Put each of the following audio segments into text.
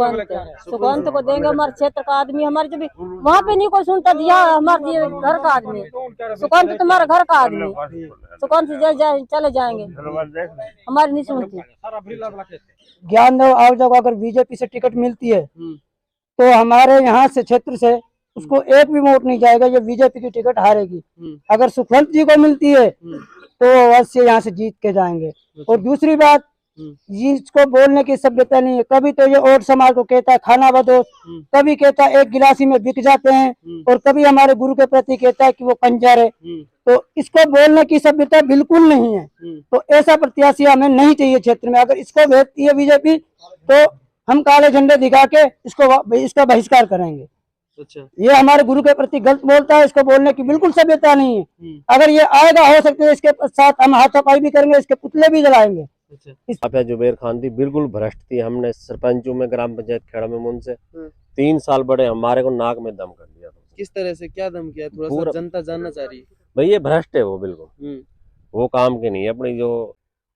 सुकंत को देंगे, हमारे क्षेत्र का आदमी, हमारे जब वहाँ पे नहीं कोई सुनता, दिया हमारे घर का आदमी, सुकंत तुम्हारा घर का आदमी, सुकंत चले जाएंगे, हमारी नहीं सुनती। ज्ञान और जब अगर बीजेपी से टिकट मिलती है तो हमारे यहाँ से क्षेत्र से उसको एक भी वोट नहीं जाएगा, ये बीजेपी की टिकट हारेगी। अगर सुखवंत जी को मिलती है तो अवश्य यहाँ से जीत के जाएंगे। और दूसरी बात, जिसको बोलने की सभ्यता नहीं है, कभी तो ये और समाज को कहता है खाना बदोश, कभी कहता है एक गिलासी में बिक जाते हैं, और कभी हमारे गुरु के प्रति कहता है कि वो कंजर है। तो इसको बोलने की सभ्यता बिल्कुल नहीं है। तो ऐसा प्रत्याशी हमें नहीं चाहिए क्षेत्र में। अगर इसको भेजती है बीजेपी तो हम काले झंडे दिखा के इसका बहिष्कार करेंगे। अच्छा, ये हमारे गुरु के प्रति गलत बोलता है, इसको बोलने की बिल्कुल सभ्यता नहीं है। अगर ये आएगा, हो सकता है इसके साथ हम हाथापाई भी करेंगे, इसके पुतले भी जलाएंगे। साफिया जुबैर खान थी, बिल्कुल भ्रष्ट थी। हमने सरपंचों में ग्राम पंचायत खेड़ा में उनसे 3 साल बड़े, हमारे को नाक में दम कर दिया। किस तरह से, क्या दम किया, थोड़ा सा जनता जानना चाह रही है। भाई ये भ्रष्ट है वो, बिल्कुल वो काम के नहीं है। अपनी जो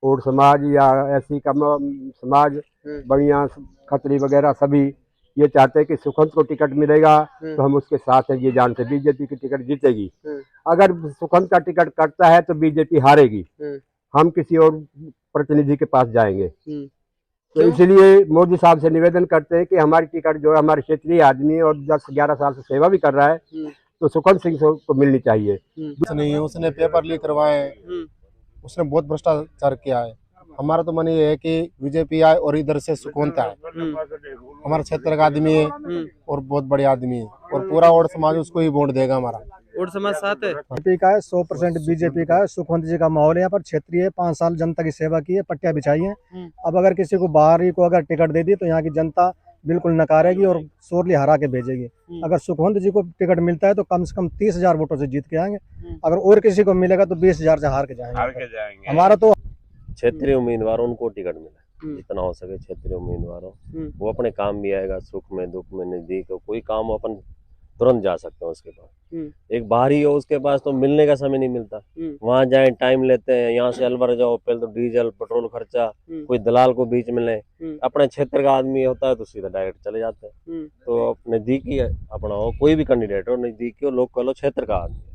और समाज या ऐसी समाज बढ़िया खतरी वगैरह सभी ये चाहते हैं कि सुखवंत को टिकट मिलेगा तो हम उसके साथ हैं, ये जान से बीजेपी की टिकट जीतेगी। अगर सुखवंत का टिकट कटता है तो बीजेपी हारेगी, हम किसी और प्रतिनिधि के पास जाएंगे। तो इसलिए मोदी साहब से निवेदन करते हैं कि हमारी टिकट जो है, हमारे क्षेत्रीय आदमी और 10-11 साल से सेवा भी कर रहा है, तो सुखवंत सिंह को मिलनी चाहिए। नहीं, उसने पेपर लीक करवाए, उसने बहुत भ्रष्टाचार किया है। हमारा तो मन ये है कि बीजेपी आए और इधर से सुखवंत आए। हमारे क्षेत्र का आदमी है और बहुत बड़े आदमी है, और पूरा और समाज उसको ही वोट देगा। हमारा और समाज साथ है, बीजेपी का है, 100% बीजेपी का है। सुखवंत जी का माहौल है यहाँ पर, क्षेत्रीय 5 साल जनता की सेवा की है, पट्टियां बिछाई है। अब अगर किसी को बाहरी को अगर टिकट दे दी तो यहाँ की जनता बिल्कुल नकारेगी और शोरली हरा के भेजेगी। अगर सुखवंत जी को टिकट मिलता है तो कम से कम 30,000 वोटों से जीत के आएंगे। अगर और किसी को मिलेगा तो 20,000 से हार के जाएंगे। हमारा तो क्षेत्रीय उम्मीदवारों उनको टिकट मिला, जितना हो सके क्षेत्रीय उम्मीदवारों, वो अपने काम भी आएगा, सुख में दुख में नजदीक हो, कोई काम अपन तुरंत जा सकते हैं उसके पास। एक बाहरी हो उसके पास तो मिलने का समय नहीं मिलता, वहां जाए टाइम लेते हैं, यहाँ से अलवर जाओ, पहले तो डीजल पेट्रोल खर्चा, कोई दलाल को बीच में ले। अपने क्षेत्र का आदमी होता है तो सीधा डायरेक्ट चले जाते हैं। तो नजदीकी अपना हो, कोई भी कैंडिडेट हो, नजदीकी हो, लोग कह लो क्षेत्र का आदमी।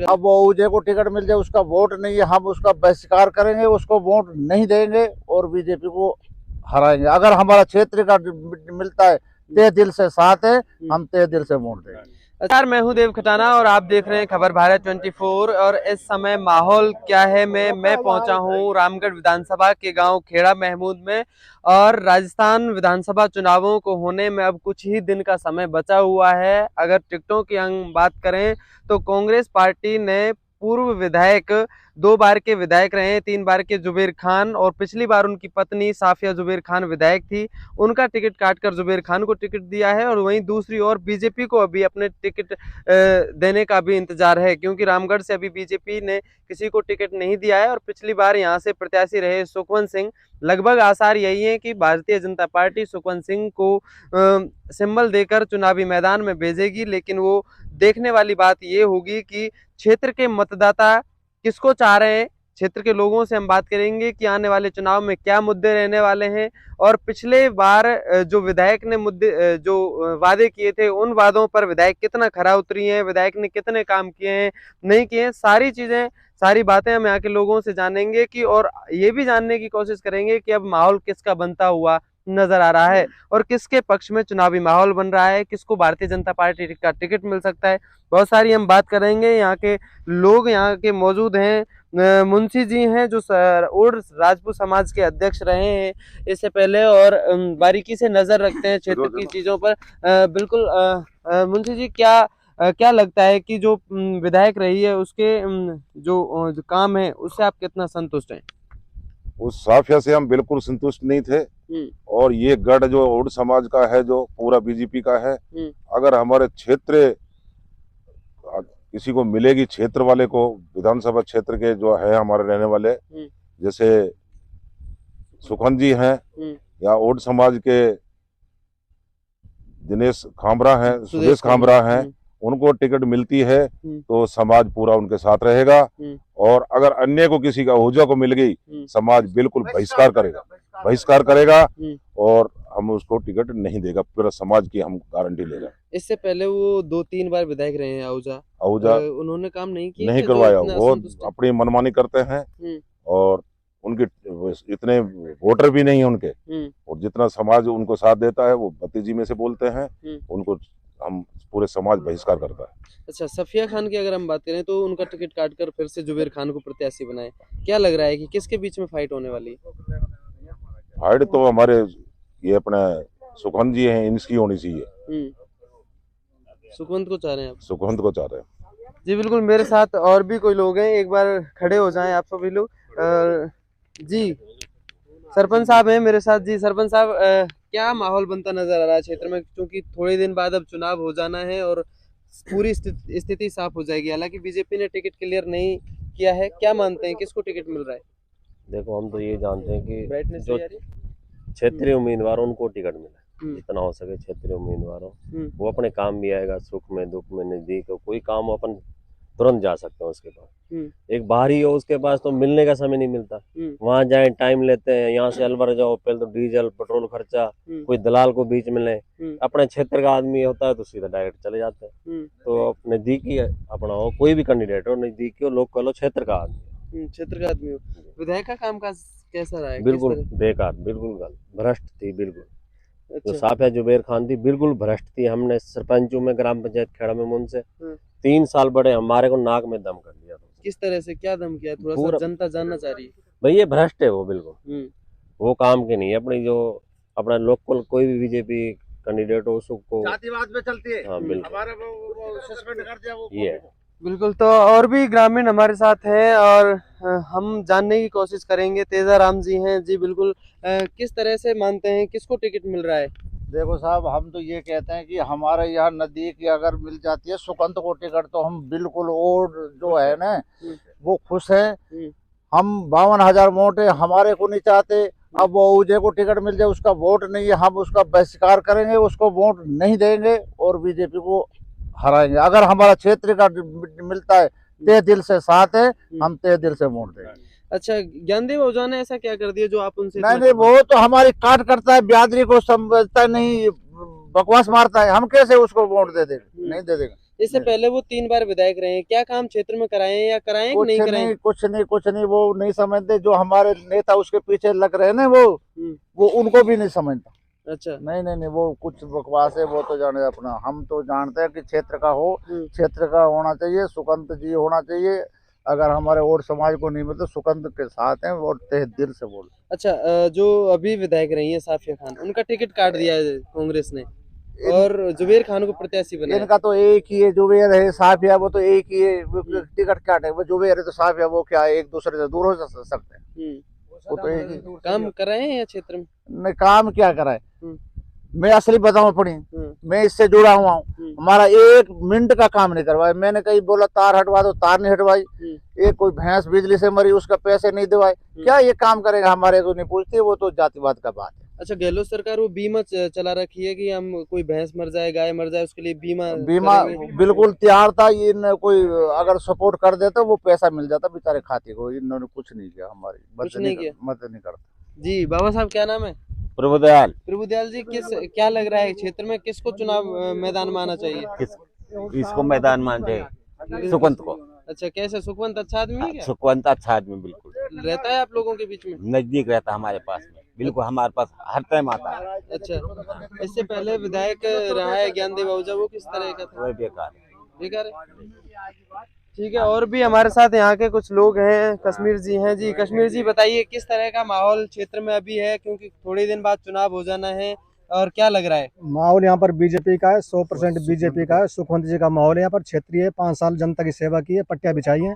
अब वो उजे को टिकट मिल जाए, उसका वोट नहीं है, हम उसका बहिष्कार करेंगे, उसको वोट नहीं देंगे और बीजेपी को हराएंगे। अगर हमारा क्षेत्र का मिलता है, तहे दिल से साथ है, हम तहे दिल से वोट देंगे। यार, मैं हूं देव खटाना और आप देख रहे हैं खबर भारत 24। और इस समय माहौल क्या है, मैं पहुंचा हूं रामगढ़ विधानसभा के गांव खेड़ा महमूद में। और राजस्थान विधानसभा चुनावों को होने में अब कुछ ही दिन का समय बचा हुआ है। अगर टिकटों की हम बात करें तो कांग्रेस पार्टी ने पूर्व विधायक, 2 बार के विधायक रहे, 3 बार के जुबैर खान, और पिछली बार उनकी पत्नी साफिया जुबैर खान विधायक थी, उनका टिकट काटकर जुबैर खान को टिकट दिया है। और वहीं दूसरी ओर बीजेपी को अभी अपने टिकट देने का भी इंतजार है, क्योंकि रामगढ़ से अभी बीजेपी ने किसी को टिकट नहीं दिया है। और पिछली बार यहाँ से प्रत्याशी रहे सुखवंत सिंह। लगभग आसार यही है कि भारतीय जनता पार्टी सुखवंत सिंह को सिंबल देकर चुनावी मैदान में भेजेगी। लेकिन वो देखने वाली बात ये होगी कि क्षेत्र के मतदाता किसको चाह रहे हैं। क्षेत्र के लोगों से हम बात करेंगे कि आने वाले चुनाव में क्या मुद्दे रहने वाले हैं, और पिछले बार जो विधायक ने जो वादे किए थे, उन वादों पर विधायक कितना खरा उतरी हैं, विधायक ने कितने काम किए हैं, नहीं किए हैं, सारी चीजें, सारी बातें हम यहाँ के लोगों से जानेंगे कि, और ये भी जानने की कोशिश करेंगे कि अब माहौल किसका बनता हुआ नजर आ रहा है और किसके पक्ष में चुनावी माहौल बन रहा है, किसको भारतीय जनता पार्टी का टिकट मिल सकता है। बहुत सारी हम बात करेंगे। यहाँ के लोग यहाँ के मौजूद हैं। मुंशी जी हैं जो और राजपूत समाज के अध्यक्ष रहे हैं इससे पहले, और बारीकी से नजर रखते हैं क्षेत्र की चीजों पर। बिल्कुल मुंशी जी, क्या लगता है कि जो विधायक रही है उसके जो काम है उससे आप कितना संतुष्ट हैं? उस साफिया से हम बिल्कुल संतुष्ट नहीं थे। और ये गढ़ जो ओड समाज का है, जो पूरा बीजेपी का है, अगर हमारे क्षेत्र किसी को मिलेगी, क्षेत्र वाले को, विधानसभा क्षेत्र के जो है हमारे रहने वाले, जैसे सुखवंत जी हैं या ओड समाज के दिनेश खामरा हैं, सुदेश खामरा हैं, उनको टिकट मिलती है तो समाज पूरा उनके साथ रहेगा। और अगर अन्य को, किसी का ओझा को मिल गई, समाज बिल्कुल बहिष्कार करेगा। और हम उसको टिकट नहीं देगा, पूरा समाज की हम गारंटी ले रहे हैं। इससे पहले वो 2-3 बार विधायक रहे हैं आहूजा उन्होंने काम नहीं किया नहीं कि जो करवाया, इतना वो असंतुष्ट है? अपनी मनमानी करते हैं हम्म। और उनके इतने वोटर भी नहीं है उनके, और जितना समाज उनको साथ देता है वो भतीजी में से बोलते हैं, उनको हम पूरे समाज बहिष्कार करता है। अच्छा, सफिया खान की अगर हम बात करें तो उनका टिकट काटकर फिर से जुबेर खान को प्रत्याशी बनाए, क्या लग रहा है कि किसके बीच में फाइट होने वाली है? फाइट तो हमारे ये अपने सुखवंत जी हैं, इनकी होनी चाहिए। सुखवंत को चाह रहे हैं आप? सुखवंत को चाह रहे हैं जी बिल्कुल, मेरे साथ और भी कोई लोग हैं, एक बार खड़े हो जाएं आप सभी लोग। जी सरपंच साहब हैं मेरे साथ। जी सरपंच साहब, क्या माहौल बनता नजर आ रहा है क्षेत्र में, क्योंकि थोड़े दिन बाद अब चुनाव हो जाना है और पूरी स्थिति साफ हो जाएगी। हालांकि बीजेपी ने टिकट क्लियर नहीं किया है, क्या मानते हैं किसको टिकट मिल रहा है? देखो, हम तो ये जानते हैं कि जो क्षेत्रीय उम्मीदवार उनको टिकट मिले, जितना हो सके क्षेत्रीय उम्मीदवारों, वो अपने काम भी आएगा, सुख में दुख में नजदीक हो, कोई काम अपन तुरंत जा सकते हैं उसके पास। एक बाहरी हो उसके पास तो मिलने का समय नहीं मिलता, वहां जाए टाइम लेते हैं, यहाँ से अलवर जाओ पहले तो डीजल पेट्रोल खर्चा, कोई दलाल को बीच में ले, अपने क्षेत्र का आदमी होता है तो सीधा डायरेक्ट चले जाते हैं। तो नजदीकी अपना हो, कोई भी कैंडिडेट हो, नजदीकी हो, लोकल हो, क्षेत्र का आदमी, क्षेत्र का आदमी हो। विधायक का कामकाज कैसा रहा है? बिल्कुल बेकार, बिल्कुल भ्रष्ट थी, बिल्कुल। जो साफिया जुबेर खान थी बिल्कुल भ्रष्ट थी। हमने सरपंचों में ग्राम पंचायत खेड़ा में उनसे 3 साल बड़े, हमारे को नाक में दम कर दिया। किस तरह से, क्या दम किया? थोड़ा सा जनता जानना चाह रही है। भाई ये भ्रष्ट है वो, बिल्कुल वो काम के नहीं है। अपनी जो अपना लोकल कोई भी बीजेपी कैंडिडेट हो उसको जातिवाद में चलती है। हाँ बिल्कुल, हमारे वो सस्पेंड कर दिया वो ये बिल्कुल। तो और भी ग्रामीण हमारे साथ हैं और हम जानने की कोशिश करेंगे। तेजाराम जी हैं। जी बिल्कुल, किस तरह से मानते हैं किसको टिकट मिल रहा है? देखो साहब, हम तो ये कहते हैं कि हमारे यहाँ नजदीक अगर मिल जाती है सुकंत को टिकट तो हम बिल्कुल, और जो है ना वो खुश है। हम 52,000 वोट है, हमारे को नहीं चाहते। अब वो उजे को टिकट मिल जाए, उसका वोट नहीं है, हम उसका बहिष्कार करेंगे, उसको वोट नहीं देंगे और बीजेपी को हराएंगे। अगर हमारा क्षेत्र का मिलता है, तहे दिल से साथ है, हम तहे दिल से वोट देंगे। अच्छा, ज्ञानदेव आहूजा ने ऐसा क्या कर दिया जो आप उनसे? नहीं, वो तो हमारी काट करता है, बिरादरी को समझता नहीं, बकवास मारता है, हम कैसे उसको वोट दे देंगे? नहीं दे देंगे। इससे पहले वो 3 बार विधायक रहे हैं, क्या काम क्षेत्र में कराए हैं या कराए कि नहीं कराए? कुछ नहीं, वो नहीं समझते। जो हमारे नेता उसके पीछे लग रहे हैं ना, वो उनको भी नहीं समझता। अच्छा, नहीं, वो कुछ बकवास है, वो तो जाने अपना। हम तो जानते हैं कि क्षेत्र का हो, क्षेत्र का होना चाहिए, सुकंत जी होना चाहिए। अगर हमारे और समाज को नहीं मिलते, सुकंत के साथ हैं और तहे दिल से बोल। अच्छा, जो अभी विधायक रही है साफिया खान, उनका टिकट काट दिया है कांग्रेस ने और जुबेर खान को प्रत्याशी बनाया। इनका तो एक ही है, जुबेर है, साफिया, वो तो एक ही है। टिकट काटे, वो जुबेर है तो साफिया, वो क्या है, एक दूसरे से दूर हो सकते हैं। वो तो एक ही काम कर रहे हैं या क्षेत्र में? नहीं, काम क्या कराए? मैं असली बताऊं अपनी, मैं इससे जुड़ा हुआ हूँ। हमारा 1 मिनट का काम नहीं करवाया। मैंने कहीं बोला तार हटवा दो, तार नहीं हटवाई। एक कोई भैंस बिजली से मरी, उसका पैसे नहीं दिवाए। क्या ये काम करेगा? हमारे को नहीं पूछती, वो तो जातिवाद का बात है। अच्छा, गहलोत सरकार वो बीमा चला रखी है कि हम कोई भैंस मर जाए, गाय मर जाए, उसके लिए बीमा बिल्कुल तैयार था। इन कोई अगर सपोर्ट कर देता वो पैसा मिल जाता बेचारे खाते को। इन्होंने कुछ नहीं किया, हमारी मदद नहीं करता। जी बाबा साहब, क्या नाम है? प्रभुदयाल जी, क्या लग रहा है क्षेत्र में किसको चुनाव मैदान में आना चाहिए? इसको मैदान में आना चाहिए, सुकंत को। अच्छा, कैसे? सुकवंत अच्छा आदमी है क्या? सुकवंत अच्छा आदमी, बिल्कुल रहता है आप लोगों के बीच में? नजदीक रहता है हमारे पास में, बिल्कुल हमारे पास हर टाइम आता है। अच्छा, इससे पहले विधायक रहा है ज्ञानदेव आहूजा, वो किस तरह का था? वही बेकार है। ठीक है, और भी हमारे साथ यहाँ के कुछ लोग हैं। कश्मीर जी हैं। जी कश्मीर जी, बताइए किस तरह का माहौल क्षेत्र में अभी है, क्योंकि थोड़े दिन बाद चुनाव हो जाना है, और क्या लग रहा है? माहौल यहाँ पर बीजेपी का है, 100% बीजेपी का है। सुखवंत जी का माहौल है यहाँ पर। क्षेत्रीय 5 साल जनता की सेवा की है, पट्टियां बिछाई है।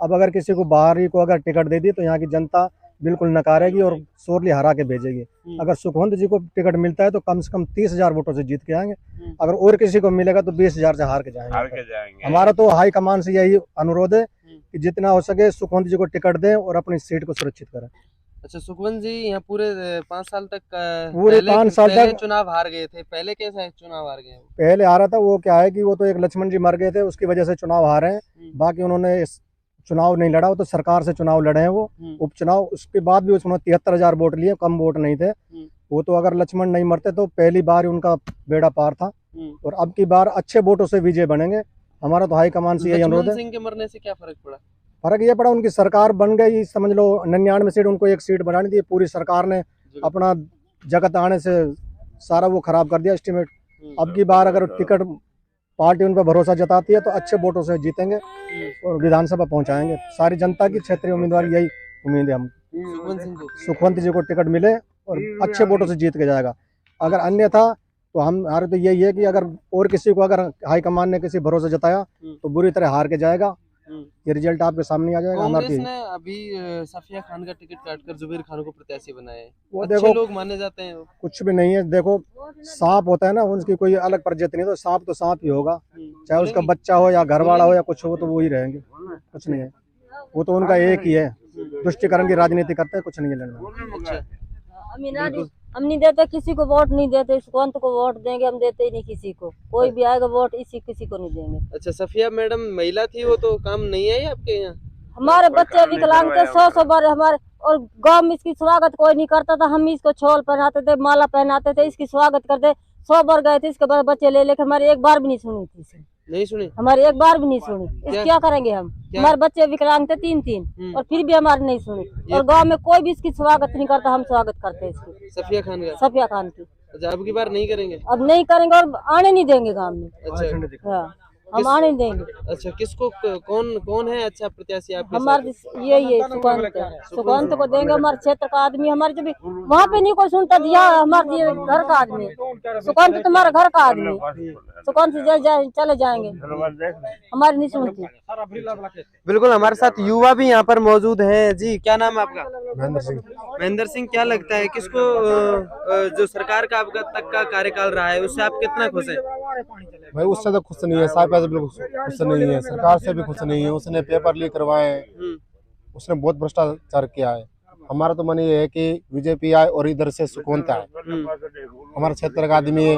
अब अगर किसी को बाहरी को अगर टिकट दे दी तो यहाँ की जनता बिल्कुल नकारेगी और शोरली हरा के भेजेगी। अगर सुखवंत जी को टिकट मिलता है तो कम से कम 30,000 वोटों से जीत के आएंगे। अगर और किसी को मिलेगा तो 20,000 से हार के जाएंगे। हमारा तो हाई कमान से यही अनुरोध है कि जितना हो सके सुखवंत जी को टिकट दें और अपनी सीट को सुरक्षित करें। अच्छा, सुखवंत जी यहाँ पूरे 5 साल तक पूरे 5 साल तक चुनाव हार गए थे। पहले कैसा है चुनाव हार गए? पहले हारा था, वो क्या है कि वो तो एक लक्ष्मण जी मर गए थे, उसकी वजह से चुनाव हारे हैं। बाकी उन्होंने चुनाव नहीं लड़ा, वो तो सरकार से चुनाव लड़े हैं वो उपचुनाव। उसके बाद भी उसने 73,000 वोट लिए, कम वोट नहीं थे। वो तो अगर लक्ष्मण नहीं मरते तो पहली बार ही उनका बेड़ा पार था, और अब की बार अच्छे वोटों से विजय बनेंगे। हमारा तो हाईकमान से यही अनुरोध है। लक्ष्मण सिंह के मरने से क्या फर्क पड़ा? फर्क ये पड़ा, उनकी सरकार बन गई, समझ लो 99 सीट, उनको एक सीट बढ़ानी थी। पूरी सरकार ने अपना जगत आने से सारा वो खराब कर दिया एस्टिमेट। अब की बार अगर टिकट पार्टी उन पर भरोसा जताती है तो अच्छे वोटों से जीतेंगे और विधानसभा पहुंचाएंगे। सारी जनता की क्षेत्रीय उम्मीदवार यही उम्मीद है हम, सुखवंत जी को टिकट मिले और अच्छे वोटों से जीत के जाएगा। अगर अन्यथा तो हमारे तो यही है कि अगर और किसी को अगर हाईकमान ने किसी भरोसा जताया तो बुरी तरह हार के जाएगा। ये रिजल्ट आपके सामने आ जाएगा। कांग्रेस ने अभी सफिया खान का टिकट काटकर जुबेर खान को प्रत्याशी बनाया है। वो अच्छे देखो लोग माने जाते हैं। कुछ भी नहीं है। देखो सांप होता है ना, उनकी कोई अलग प्रजाति नहीं, तो सांप तो सांप ही होगा, चाहे उसका बच्चा हो या घरवाला हो या कुछ हो, तो वो ही रहेंगे। कुछ नहीं है, वो तो उनका एक ही है, तुष्टिकरण की राजनीति करते हैं, कुछ नहीं है लेना। हम नहीं देते किसी को वोट, नहीं देते। सुखवंत को वोट देंगे, हम देते ही नहीं किसी को। कोई भी आएगा वोट इसी किसी को नहीं देंगे। अच्छा, सफिया मैडम महिला थी, वो तो काम नहीं आई आपके यहाँ? हमारे बच्चे विकलांग थे 100 बार हमारे, और गांव में इसकी स्वागत कोई नहीं करता था। हम इसको छोल पहनाते थे, माला पहनाते थे, इसकी स्वागत करते। 100 बार गए थे इसके बाद बच्चे ले लेकर, हमारे एक बार भी नहीं सुनी थी इसे। नहीं सुनी? हमारी एक बार भी नहीं सुनी। इस क्या करेंगे हम? हमारे बच्चे विकलांग थे 3 और फिर भी हमारी नहीं सुनी। और गांव में कोई भी इसकी स्वागत नहीं करता, हम स्वागत करते हैं इसकी, सफिया खान का। सफिया खान की। अच्छा, अब की बार नहीं करेंगे? अब नहीं करेंगे और आने नहीं देंगे गांव में। अच्छा, हाँ, हम आने नहीं देंगे। अच्छा, किसको, कौन है अच्छा प्रत्याशी आपके? हमारे यही है सुखवंत को देंगे। हमारे क्षेत्र का आदमी, हमारे जब वहाँ पे नहीं कोई सुनता दिया, हमारे घर का आदमी सुखवंत, तुम्हारा घर का आदमी सुखवंत चले जाएंगे, हमारी नहीं सुनती। बिल्कुल, हमारे साथ युवा भी यहाँ पर मौजूद हैं। जी, क्या नाम है आपका? महेंद्र सिंह। महेंद्र सिंह, क्या लगता है किसको, जो सरकार का आपका तक का कार्यकाल रहा है उससे आप कितना खुश हैं? भाई उससे तो खुश नहीं है, साहब से बिल्कुल खुश नहीं है, सरकार से भी खुश नहीं है। उसने पेपर लीक करवाए, उसने बहुत भ्रष्टाचार किया है। हमारा तो मन ये है कि बीजेपी आए और इधर से सुखवंत आए। हमारे क्षेत्र का आदमी है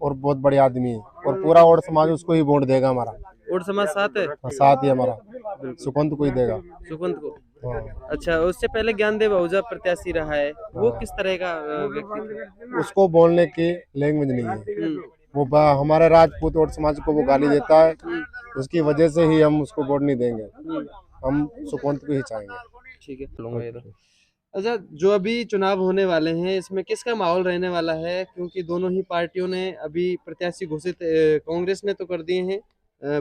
और बहुत बड़े आदमी है, और पूरा और समाज उसको ही वोट देगा। हमारा और समाज साथ है? साथ ही हमारा सुखवंत को ही देगा। सुखवंत को? अच्छा, उससे पहले ज्ञानदेव आहूजा प्रत्याशी रहा है, वो किस तरह का व्यक्ति? उसको बोलने की लैंग्वेज नहीं है। वो हमारे राजपूत और समाज को वो गाली देता है, उसकी वजह से ही हम उसको वोट नहीं देंगे। हम सुखवंत को ही चाहेंगे। ठीक है। अच्छा, जो अभी चुनाव होने वाले हैं इसमें किसका माहौल रहने वाला है? क्योंकि दोनों ही पार्टियों ने अभी प्रत्याशी घोषित, कांग्रेस ने तो कर दिए हैं,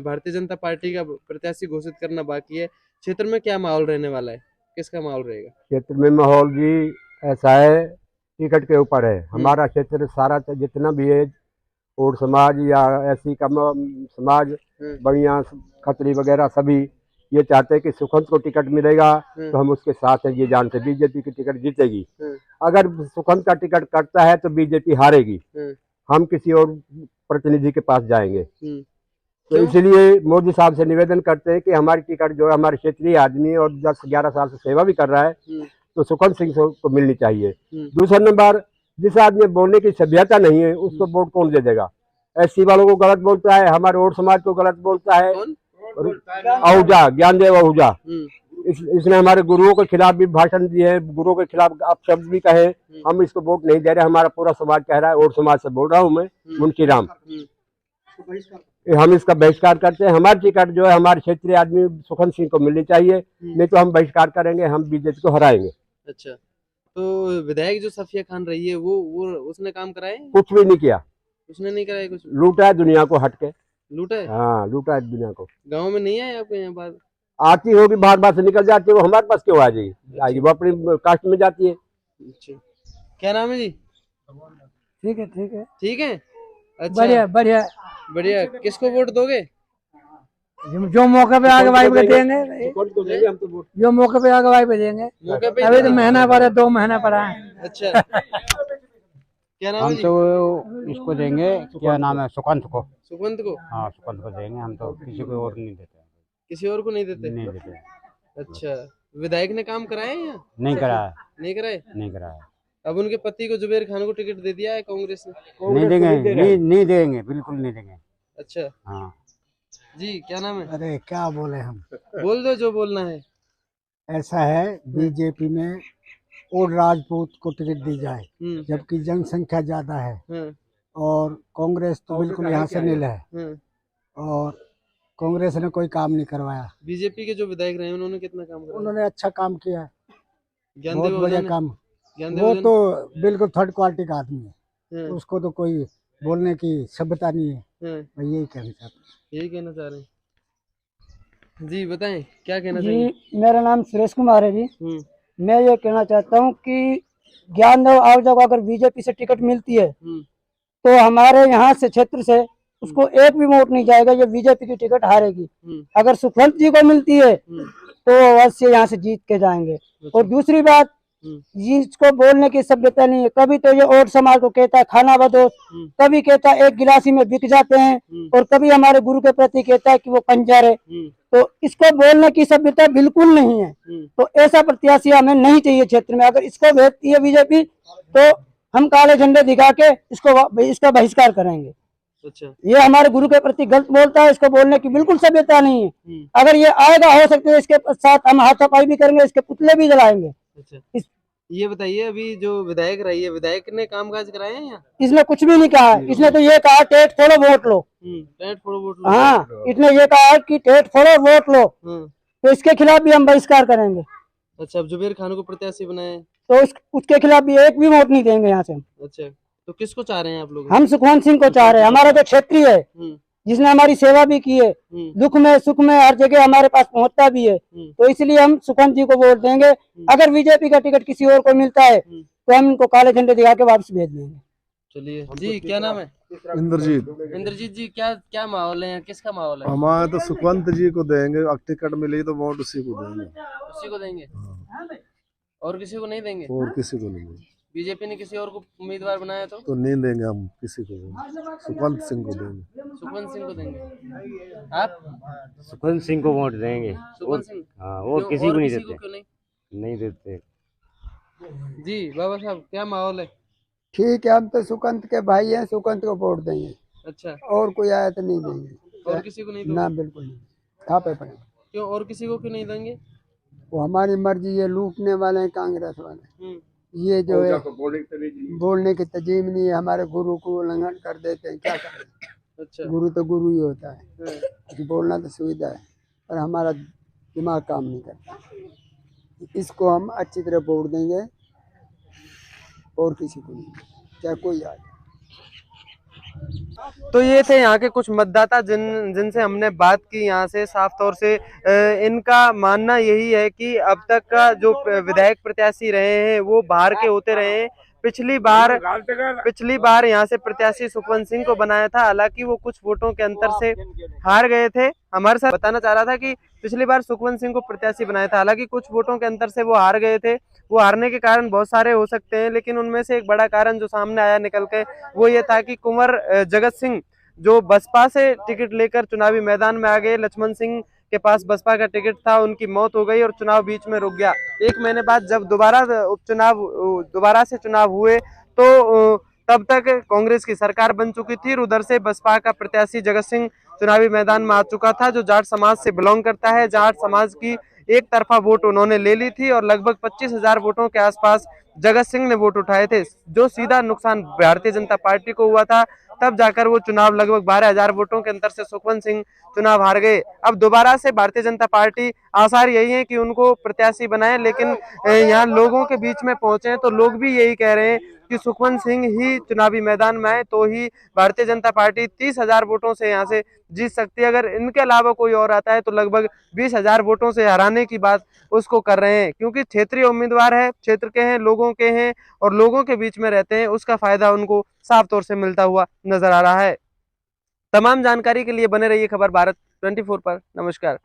भारतीय जनता पार्टी का प्रत्याशी घोषित करना बाकी है। क्षेत्र में क्या माहौल रहने वाला है, किसका माहौल रहेगा? क्षेत्र में माहौल जी ऐसा है, टिकट के ऊपर है। हमारा क्षेत्र सारा जितना भी है, और समाज या ऐसी कम समाज, बढ़िया खत्री वगैरह सभी ये चाहते हैं कि सुखवंत को टिकट मिलेगा तो हम उसके साथ हैं। ये जान से बीजेपी की टिकट जीतेगी। अगर सुखवंत का टिकट कटता है तो बीजेपी हारेगी, हम किसी और प्रतिनिधि के पास जाएंगे। तो इसलिए मोदी साहब से निवेदन करते हैं कि हमारी टिकट जो है, हमारे क्षेत्रीय आदमी और 10-11 साल से सेवा भी कर रहा है, तो सुखवंत सिंह को मिलनी चाहिए। दूसरा नंबर, जिस आदमी बोलने की सभ्यता नहीं है उसको वोट कौन दे देगा? एससी वालों को गलत बोलता है, हमारे और समाज को गलत बोलता है। आहूजा, ज्ञानदेव आहूजा, इसने हमारे गुरुओं के खिलाफ भी भाषण दिए हैं, गुरुओं के खिलाफ अपशब्द भी कहे। हम इसको वोट नहीं दे रहे, हमारा पूरा समाज कह रहा है, और समाज से बोल रहा हूँ मैं, मुंशी राम, हम इसका बहिष्कार करते हैं। हमारी टिकट जो है हमारे क्षेत्रीय आदमी सुखवंत सिंह को मिलनी चाहिए, नहीं तो हम बहिष्कार करेंगे, हम बीजेपी को हराएंगे। अच्छा, तो विधायक जो सफिया खान रही है वो उसने काम कराए? कुछ भी नहीं किया उसने, नहीं कराया कुछ। लूटा है दुनिया को, हट के लूटा है। हाँ, लूटा है दुनिया को। गांव में नहीं आए आपके यहाँ बात? आती होगी, बार से निकल जाती है, वो हमारे पास क्यों आ जाएगी? वो अपनी कास्ट में जाती है। अच्छा, क्या नाम है जी? ठीक है, ठीक है, ठीक है। अच्छा, बढ़िया बढ़िया बढ़िया। किसको वोट दोगे? जो मौके पे आगे भाई देंगे, जो मौके पे आगे भाई पे देंगे। मौके पे अभी तो महीना पड़ा, 2 महीना पड़ा है। अच्छा, क्या नाम है जी? हम तो इसको देंगे, क्या नाम है, सुखवंत को। सुखवंत को? हाँ, सुखवंत को देंगे हम तो, किसी को और नहीं देते। किसी और को नहीं देते? नहीं देते। अच्छा, विधायक ने काम कराए या नहीं कराया? नहीं कराए। नहीं कराया। अब उनके पति को जुबेर खान को टिकट दे दिया है कांग्रेस ने। नहीं देंगे, नहीं देंगे, बिल्कुल नहीं देंगे। अच्छा, हाँ जी, क्या नाम है? अरे क्या बोले हम, बोल दो जो बोलना है। ऐसा है, बीजेपी में और राजपूत को टिकट दी जाए, जबकि जनसंख्या ज्यादा है और कांग्रेस तो बिल्कुल यहाँ से नील है और कांग्रेस ने कोई काम नहीं करवाया। बीजेपी के जो विधायक रहे उन्होंने कितना काम किया? उन्होंने अच्छा काम किया है, ज्ञानदेव बहुत बढ़िया ने? काम। ज्ञानदेव वो ने? तो बिल्कुल थर्ड क्वालिटी का आदमी है, उसको तो कोई बोलने की सभ्यता नहीं है। मैं यही कहना चाहता हूँ। यही कहना चाह रहे हैं जी, बताएं क्या कहना जी। चाहिए? मेरा नाम सुरेश कुमार है जी। मैं ये कहना चाहता हूँ कि ज्ञानदेव आहुजा को अगर बीजेपी से टिकट मिलती है तो हमारे यहाँ से क्षेत्र से उसको एक भी वोट नहीं जाएगा, ये बीजेपी की टिकट हारेगी। अगर सुखवंत जी को मिलती है तो अवश्य यहाँ से जीत के जाएंगे। और दूसरी बात, जिसको बोलने की सभ्यता नहीं है, कभी तो ये और समाज को कहता है खाना बदोश, कभी कहता है एक गिलासी में बिक जाते हैं, और कभी हमारे गुरु के प्रति कहता है कि वो कंजर है। तो इसको बोलने की सभ्यता बिल्कुल नहीं है। तो ऐसा प्रत्याशी हमें नहीं चाहिए क्षेत्र में। अगर इसको भेजती है बीजेपी तो हम काले झंडे दिखा के इसका बहिष्कार करेंगे। अच्छा, ये हमारे गुरु के प्रति गलत बोलता है, इसको बोलने की बिल्कुल सभ्यता नहीं है। अगर ये आएगा, हो सकता है इसके साथ हम हाथापाई भी करेंगे, इसके पुतले भी जलाएंगे। अच्छा, ये बताइए, अभी जो विधायक रही है, विधायक ने कामकाज कराए हैं यहाँ? इसने कुछ भी नहीं कहा है। इसने तो ये कहा टेट फोड़ो वोट लो। टेट फोड़ो वोट लो। हाँ, इसने ये कहा कि टेट फोड़ो वोट लो, तो इसके खिलाफ भी हम बहिष्कार करेंगे। अच्छा, अब जुबेर खान को प्रत्याशी बनाए तो उसके खिलाफ भी एक भी वोट नहीं देंगे यहाँ से। अच्छा, तो किसको चाह रहे हैं आप लोग? हम सुखवंत सिंह को चाह रहे हैं। हमारा जो क्षेत्रीय है, जिसने हमारी सेवा भी की है, दुख में सुख में हर जगह हमारे पास पहुंचता भी है, तो इसलिए हम सुखवंत जी को वोट देंगे। अगर बीजेपी का टिकट किसी और को मिलता है तो हम इनको काले झंडे दिखा के वापस भेज देंगे। चलिए जी, क्या नाम है? इंद्रजीत। इंद्रजीत जी, क्या माहौल है, किसका माहौल है? हमारे तो सुखवंत जी को देंगे, टिकट मिली तो वोट उसी को देंगे। उसी को देंगे? और किसी को नहीं देंगे? और किसी को नहीं देंगे। बीजेपी ने किसी और को उम्मीदवार बनाया तो नहीं देंगे हम किसी को, सुखवंत सिंह को देंगे। सुखवंत सिंह को देंगे। आप? सुखवंत सिंह को वोट देंगे। सुखवंत सिंह? हाँ, और किसी को नहीं देते। क्यों नहीं देते जी। बाबा साहब, क्या माहौल है? ठीक है, हम तो सुखवंत के भाई हैं, सुखवंत को वोट देंगे। अच्छा, और कोई आया तो नहीं देंगे। और किसी को नहीं? ना, बिल्कुल नहीं। कहाँ पे पड़े? क्यों और किसी को क्यों नहीं देंगे? वो हमारी मर्जी, ये लूटने वाले हैं कांग्रेस वाले। ये जो है बोलने की तजीम नहीं है, हमारे गुरु को उल्लंघन कर देते हैं, क्या करें। अच्छा, गुरु तो गुरु ही होता है, बोलना तो सुविधा है, पर हमारा दिमाग काम नहीं करता। इसको हम अच्छी तरह वोट देंगे और किसी को नहीं, चाहे कोई आए। तो ये थे यहाँ के कुछ मतदाता जिनसे हमने बात की। यहाँ से साफ तौर से इनका मानना यही है कि अब तक का जो विधायक प्रत्याशी रहे हैं वो बाहर के होते रहे हैं। पिछली बार यहाँ से प्रत्याशी सुखवंत सिंह को बनाया था, हालांकि वो कुछ वोटों के अंतर से हार गए थे। हमारे साथ बताना चाह रहा था कि पिछली बार सुखवंत सिंह को प्रत्याशी बनाया था, हालांकि कुछ वोटों के अंतर से वो हार गए थे। वो हारने के कारण बहुत सारे हो सकते हैं, लेकिन उनमें से एक बड़ा कारण जो सामने आया निकल के, वो ये था कि कुंवर जगत सिंह जो बसपा से टिकट लेकर चुनावी मैदान में आ गए, लक्ष्मण सिंह के पास बसपा का टिकट था, उनकी मौत हो गई और चुनाव बीच में रुक गया। 1 महीने बाद जब दोबारा से चुनाव हुए तो तब तक कांग्रेस की सरकार बन चुकी थी और उधर से बसपा का प्रत्याशी जगत सिंह चुनावी मैदान में आ चुका था, जो जाट समाज से बिलोंग करता है। जाट समाज की एक तरफा वोट उन्होंने ले ली थी और लगभग 25,000 वोटों के आसपास जगत सिंह ने वोट उठाए थे, जो सीधा नुकसान भारतीय जनता पार्टी को हुआ था। तब जाकर वो चुनाव लगभग 12,000 वोटों के अंतर से सुखवंत सिंह चुनाव हार गए। अब दोबारा से भारतीय जनता पार्टी, आसार यही है कि उनको प्रत्याशी बनाए, लेकिन यहाँ लोगों के बीच में पहुंचे तो लोग भी यही कह रहे हैं कि सुखवंत सिंह ही चुनावी मैदान में आए तो ही भारतीय जनता पार्टी 30,000 वोटों से यहाँ से जीत सकती है। अगर इनके अलावा कोई और आता है तो लगभग 20,000 वोटों से हराने की बात उसको कर रहे हैं, क्योंकि क्षेत्रीय उम्मीदवार है, क्षेत्र के हैं, लोगों के हैं और लोगों के बीच में रहते हैं, उसका फायदा उनको साफ तौर से मिलता हुआ नजर आ रहा है। तमाम जानकारी के लिए बने रहिए खबर भारत 24 पर। नमस्कार।